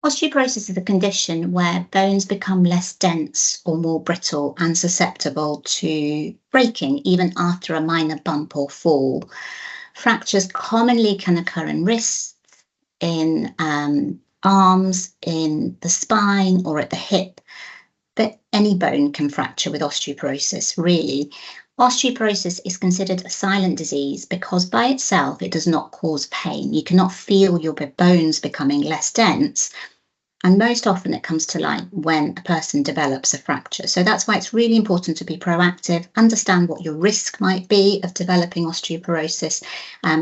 Osteoporosis is a condition where bones become less dense or more brittle and susceptible to breaking even after a minor bump or fall. Fractures commonly can occur in wrists, in arms, in the spine, or at the hip. But any bone can fracture with osteoporosis, really. Osteoporosis is considered a silent disease because by itself it does not cause pain. You cannot feel your bones becoming less dense. And most often it comes to light when a person develops a fracture. So that's why it's really important to be proactive, understand what your risk might be of developing osteoporosis,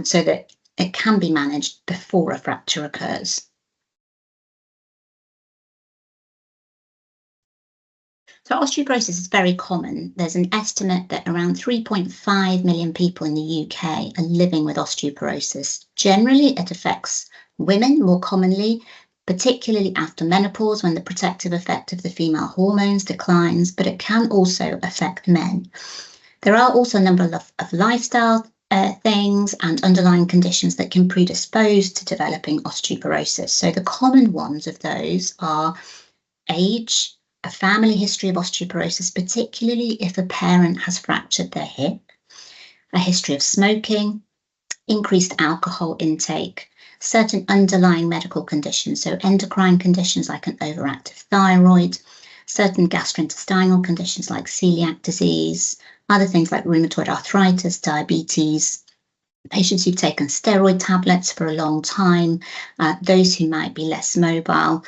so that it can be managed before a fracture occurs. So osteoporosis is very common. There's an estimate that around 3.5 million people in the UK are living with osteoporosis. Generally, it affects women more commonly, particularly after menopause when the protective effect of the female hormones declines, but it can also affect men. There are also a number of lifestyle things and underlying conditions that can predispose to developing osteoporosis. So the common ones of those are age, a family history of osteoporosis, particularly if a parent has fractured their hip, a history of smoking, increased alcohol intake, certain underlying medical conditions, so endocrine conditions like an overactive thyroid, certain gastrointestinal conditions like celiac disease, other things like rheumatoid arthritis, diabetes, patients who've taken steroid tablets for a long time, those who might be less mobile.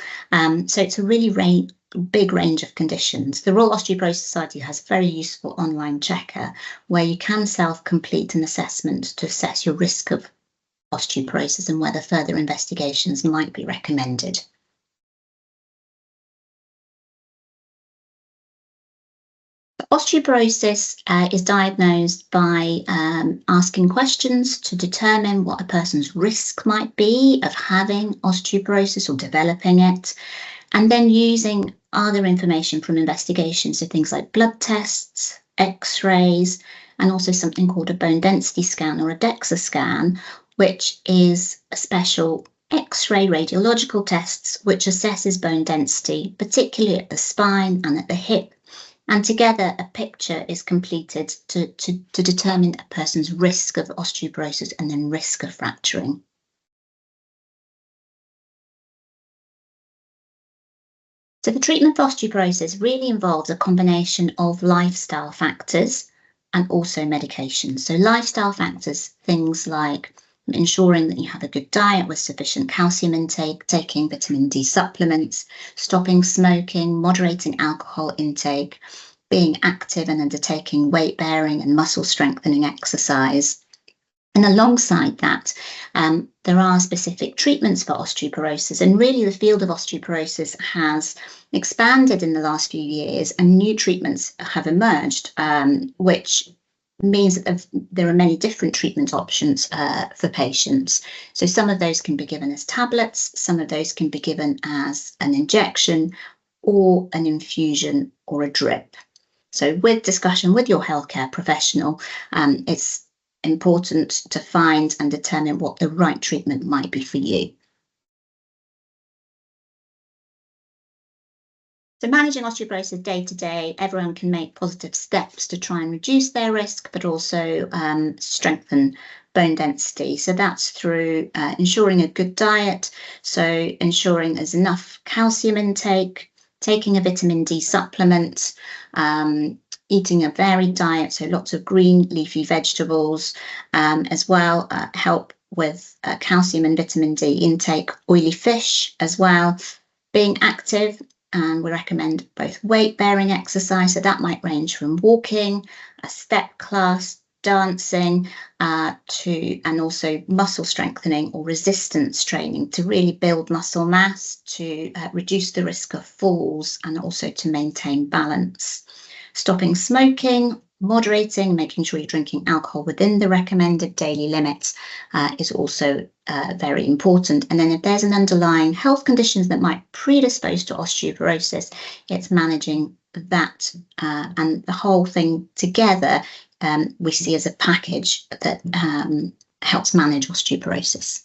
So it's a really big range of conditions. The Royal Osteoporosis Society has a very useful online checker where you can self-complete an assessment to assess your risk of osteoporosis and whether further investigations might be recommended. Osteoporosis is diagnosed by asking questions to determine what a person's risk might be of having osteoporosis or developing it, and then using other information from investigations, so things like blood tests, x-rays, and also something called a bone density scan or a DEXA scan, which is a special x-ray radiological tests which assesses bone density, particularly at the spine and at the hip. And together a picture is completed to determine a person's risk of osteoporosis and then risk of fracturing. So the treatment for osteoporosis really involves a combination of lifestyle factors and also medications. So lifestyle factors, things like ensuring that you have a good diet with sufficient calcium intake, taking vitamin D supplements, stopping smoking, moderating alcohol intake, being active and undertaking weight bearing and muscle strengthening exercise. And alongside that, there are specific treatments for osteoporosis, and really the field of osteoporosis has expanded in the last few years and new treatments have emerged, which means that there are many different treatment options for patients. So some of those can be given as tablets, some of those can be given as an injection or an infusion or a drip. So with discussion with your healthcare professional, it's important to find and determine what the right treatment might be for you. So managing osteoporosis day to day, everyone can make positive steps to try and reduce their risk, but also strengthen bone density. So that's through ensuring a good diet, so ensuring there's enough calcium intake, taking a vitamin D supplement, eating a varied diet, so lots of green leafy vegetables as well, help with calcium and vitamin D intake, oily fish as well, being active, and we recommend both weight-bearing exercise, so that might range from walking, a step class, dancing, and also muscle strengthening or resistance training to really build muscle mass, to reduce the risk of falls and also to maintain balance. Stopping smoking, moderating, making sure you're drinking alcohol within the recommended daily limits is also very important. And then if there's an underlying health conditions that might predispose to osteoporosis, it's managing that and the whole thing together we see as a package that helps manage osteoporosis.